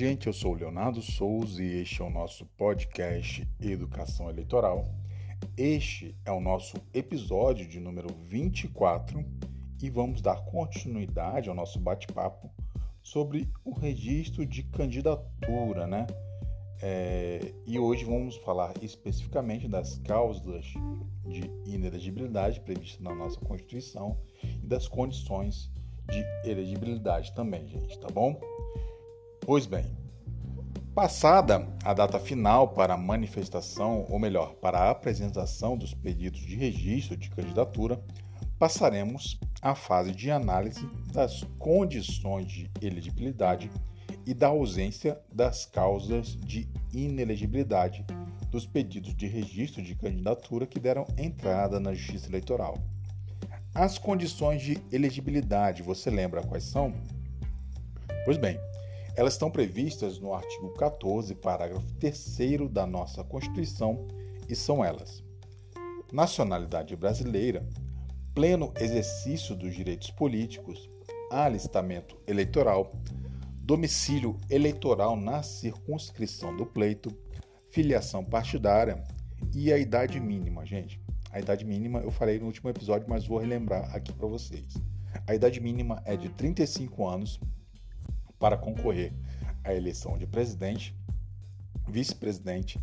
gente, eu sou o Leonardo Souza e este é o nosso podcast Educação Eleitoral. Este é o nosso episódio de número 24 e vamos dar continuidade ao nosso bate-papo sobre o registro de candidatura, né? E hoje vamos falar especificamente das causas de inelegibilidade previstas na nossa Constituição e das condições de elegibilidade também, gente, tá bom? Pois bem, passada a data final para a manifestação, ou melhor, para a apresentação dos pedidos de registro de candidatura, passaremos à fase de análise das condições de elegibilidade e da ausência das causas de inelegibilidade dos pedidos de registro de candidatura que deram entrada na Justiça Eleitoral. As condições de elegibilidade, você lembra quais são? Pois bem, elas estão previstas no artigo 14, parágrafo 3º da nossa Constituição e são elas: nacionalidade brasileira, pleno exercício dos direitos políticos, alistamento eleitoral, domicílio eleitoral na circunscrição do pleito, filiação partidária e a idade mínima, gente. A idade mínima eu falei no último episódio, mas vou relembrar aqui para vocês. A idade mínima é de 35 anos para concorrer à eleição de presidente, vice-presidente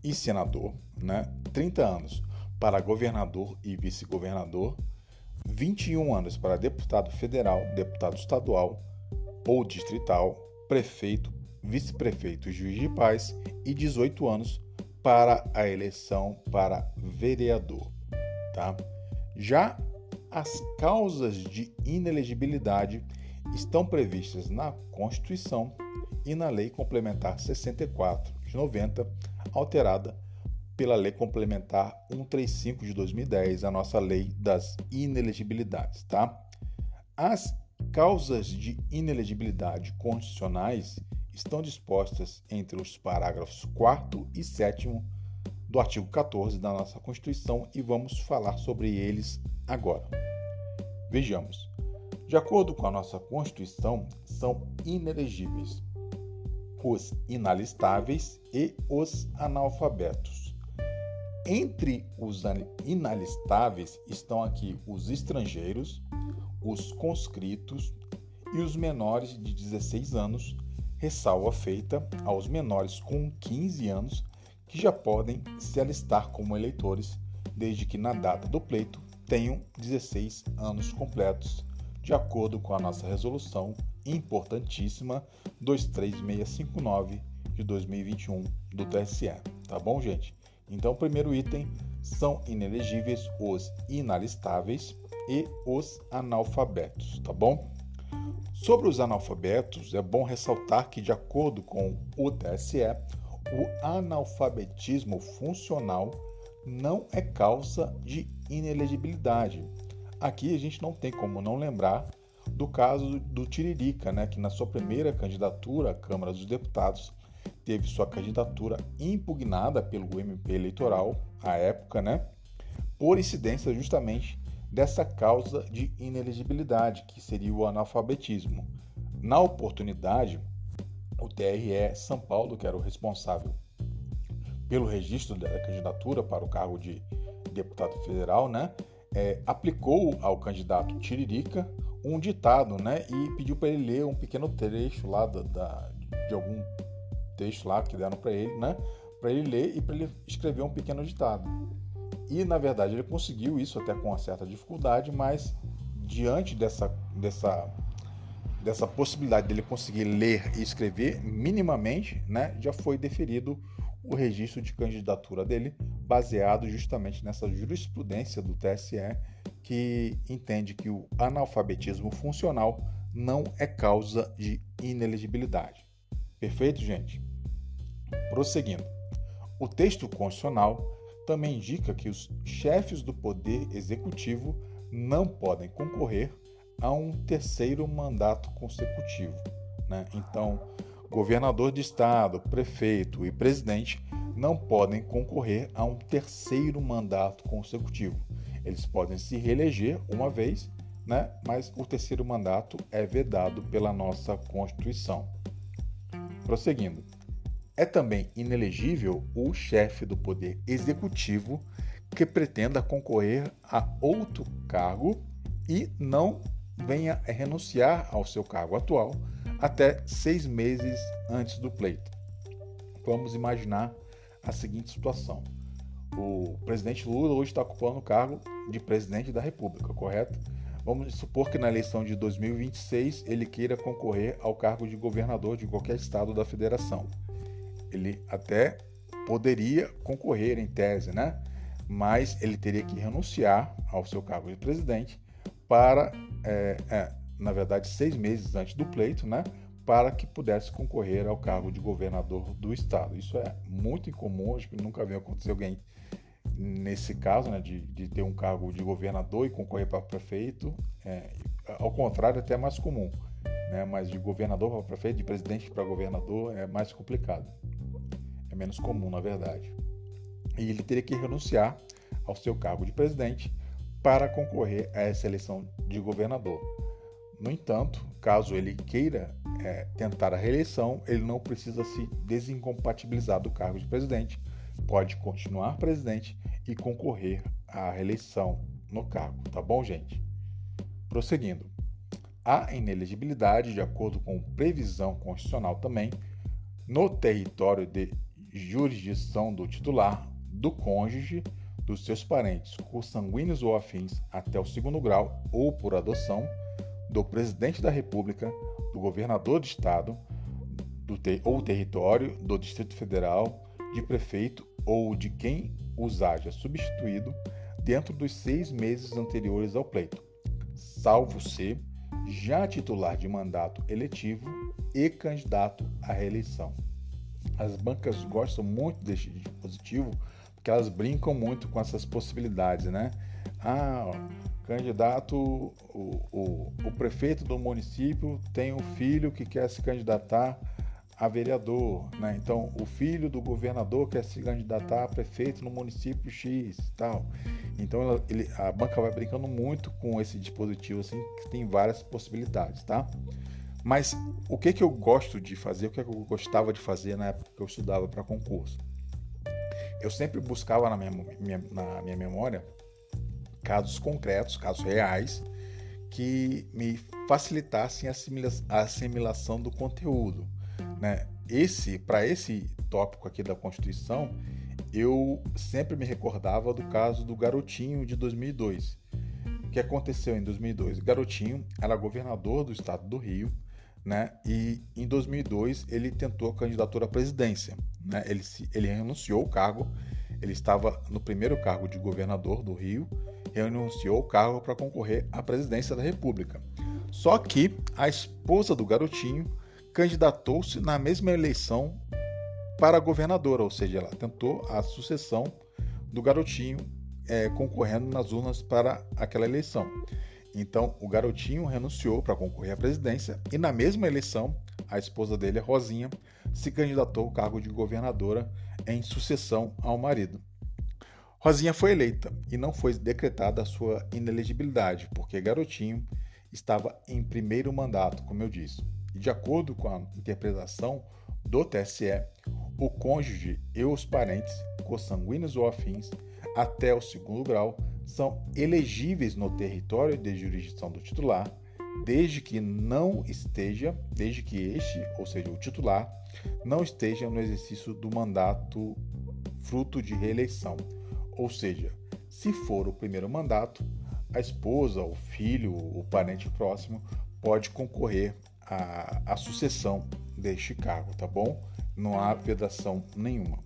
e senador, né? 30 anos para governador e vice-governador, 21 anos para deputado federal, deputado estadual ou distrital, prefeito, vice-prefeito e juiz de paz e 18 anos para a eleição para vereador, tá? Já as causas de inelegibilidade estão previstas na Constituição e na Lei Complementar 64 de 90, alterada pela Lei Complementar 135 de 2010, a nossa Lei das Inelegibilidades, tá? As causas de inelegibilidade constitucionais estão dispostas entre os parágrafos 4º e 7º do artigo 14 da nossa Constituição e vamos falar sobre eles agora. Vejamos. De acordo com a nossa Constituição, são inelegíveis os inalistáveis e os analfabetos. Entre os inalistáveis estão aqui os estrangeiros, os conscritos e os menores de 16 anos, ressalva feita aos menores com 15 anos que já podem se alistar como eleitores desde que na data do pleito tenham 16 anos completos, de acordo com a nossa resolução importantíssima 23659 de 2021 do TSE. Tá bom, gente? Então, o primeiro item são inelegíveis os inalistáveis e os analfabetos, tá bom? Sobre os analfabetos, é bom ressaltar que, de acordo com o TSE, o analfabetismo funcional não é causa de inelegibilidade. Aqui a gente não tem como não lembrar do caso do Tiririca, né, que na sua primeira candidatura à Câmara dos Deputados teve sua candidatura impugnada pelo MP eleitoral à época, né, por incidência justamente dessa causa de inelegibilidade, que seria o analfabetismo. Na oportunidade, o TRE São Paulo, que era o responsável pelo registro da candidatura para o cargo de deputado federal, né, aplicou ao candidato Tiririca um ditado, né, e pediu para ele ler um pequeno trecho lá de algum texto lá que deram para ele, né, para ele ler e para ele escrever um pequeno ditado. E na verdade ele conseguiu isso até com uma certa dificuldade, mas diante dessa possibilidade dele conseguir ler e escrever minimamente, né, já foi deferido o registro de candidatura dele, baseado justamente nessa jurisprudência do TSE, que entende que o analfabetismo funcional não é causa de inelegibilidade. Perfeito, gente? Prosseguindo. O texto constitucional também indica que os chefes do Poder Executivo não podem concorrer a um terceiro mandato consecutivo, né? Então, governador de estado, prefeito e presidente não podem concorrer a um terceiro mandato consecutivo. Eles podem se reeleger uma vez, né? Mas o terceiro mandato é vedado pela nossa Constituição. Prosseguindo. É também inelegível o chefe do Poder Executivo que pretenda concorrer a outro cargo e não venha a renunciar ao seu cargo atual até 6 meses antes do pleito. Vamos imaginar a seguinte situação. O presidente Lula hoje está ocupando o cargo de presidente da República, correto? Vamos supor que na eleição de 2026 ele queira concorrer ao cargo de governador de qualquer estado da federação. Ele até poderia concorrer em tese, né? Mas ele teria que renunciar ao seu cargo de presidente para, na verdade, 6 meses antes do pleito, né? Para que pudesse concorrer ao cargo de governador do estado. Isso é muito incomum, acho que nunca viu acontecer alguém nesse caso, né, de ter um cargo de governador e concorrer para prefeito. Ao contrário, até é mais comum, né? Mas de governador para prefeito, de presidente para governador é mais complicado. É menos comum, na verdade. E ele teria que renunciar ao seu cargo de presidente para concorrer a essa eleição de governador. No entanto, caso ele queira tentar a reeleição, ele não precisa se desincompatibilizar do cargo de presidente, pode continuar presidente e concorrer à reeleição no cargo, tá bom, gente? Prosseguindo. A inelegibilidade, de acordo com previsão constitucional também, no território de jurisdição do titular, do cônjuge, dos seus parentes consanguíneos ou afins até o 2º grau ou por adoção, do presidente da República, do governador de estado ou território, do Distrito Federal, de prefeito ou de quem os haja substituído dentro dos 6 meses anteriores ao pleito, salvo ser já titular de mandato eletivo e candidato à reeleição. As bancas gostam muito deste dispositivo porque elas brincam muito com essas possibilidades, né? Candidato, o prefeito do município tem um filho que quer se candidatar a vereador, né? Então, o filho do governador quer se candidatar a prefeito no município X e tal. Então, a banca vai brincando muito com esse dispositivo, assim, que tem várias possibilidades, tá? Mas o que eu gosto de fazer, o que eu gostava de fazer na época que eu estudava para concurso? Eu sempre buscava na minha memória casos concretos, casos reais, que me facilitassem a assimilação do conteúdo, né? Para esse tópico aqui da Constituição, eu sempre me recordava do caso do Garotinho de 2002. O que aconteceu em 2002? O Garotinho era governador do estado do Rio, né? E em 2002 ele tentou a candidatura à presidência, né? Ele renunciou ao cargo, ele estava no primeiro cargo de governador do Rio, renunciou ao cargo para concorrer à presidência da República. Só que a esposa do Garotinho candidatou-se na mesma eleição para governadora, ou seja, ela tentou a sucessão do Garotinho concorrendo nas urnas para aquela eleição. Então, o Garotinho renunciou para concorrer à presidência e na mesma eleição, a esposa dele, a Rosinha, se candidatou ao cargo de governadora em sucessão ao marido. Rosinha foi eleita e não foi decretada a sua inelegibilidade, porque Garotinho estava em primeiro mandato, como eu disse. E de acordo com a interpretação do TSE, o cônjuge e os parentes, consanguíneos ou afins, até o 2º grau, são elegíveis no território de jurisdição do titular, desde que este, ou seja, o titular, não esteja no exercício do mandato fruto de reeleição. Ou seja, se for o primeiro mandato, a esposa, o filho, o parente próximo pode concorrer à sucessão deste cargo, tá bom? Não há vedação nenhuma.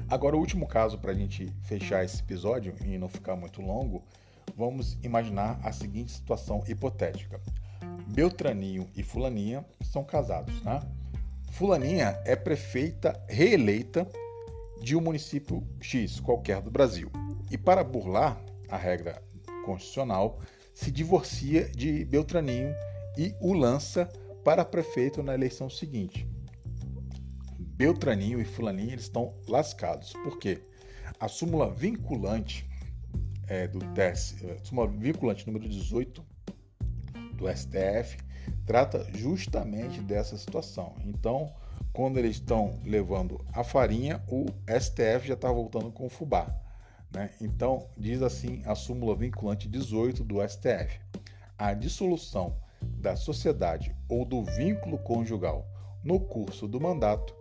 Agora, o último caso para a gente fechar esse episódio e não ficar muito longo, vamos imaginar a seguinte situação hipotética. Beltraninho e Fulaninha são casados, né? Fulaninha é prefeita reeleita de um município X, qualquer do Brasil. E para burlar a regra constitucional, se divorcia de Beltraninho e o lança para prefeito na eleição seguinte. Beltraninho e Fulaninha eles estão lascados. Por quê? A súmula vinculante do TSE, súmula vinculante número 18 do STF, trata justamente dessa situação. Então, quando eles estão levando a farinha, o STF já está voltando com o fubá, né? Então, diz assim a súmula vinculante 18 do STF: a dissolução da sociedade ou do vínculo conjugal no curso do mandato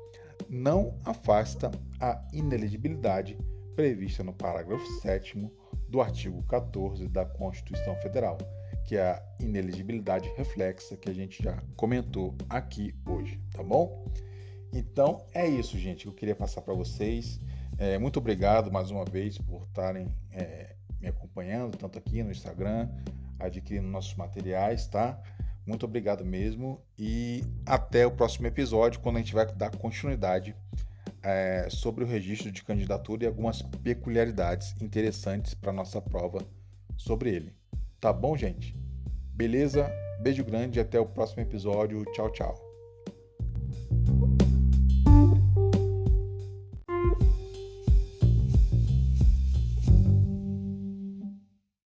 não afasta a inelegibilidade prevista no parágrafo 7º do artigo 14 da Constituição Federal, que é a inelegibilidade reflexa que a gente já comentou aqui hoje, tá bom? Então é isso, gente, que eu queria passar para vocês. Muito obrigado mais uma vez por estarem me acompanhando, tanto aqui no Instagram, adquirindo nossos materiais, tá? Muito obrigado mesmo e até o próximo episódio, quando a gente vai dar continuidade sobre o registro de candidatura e algumas peculiaridades interessantes para a nossa prova sobre ele. Tá bom, gente? Beleza? Beijo grande e até o próximo episódio. Tchau, tchau.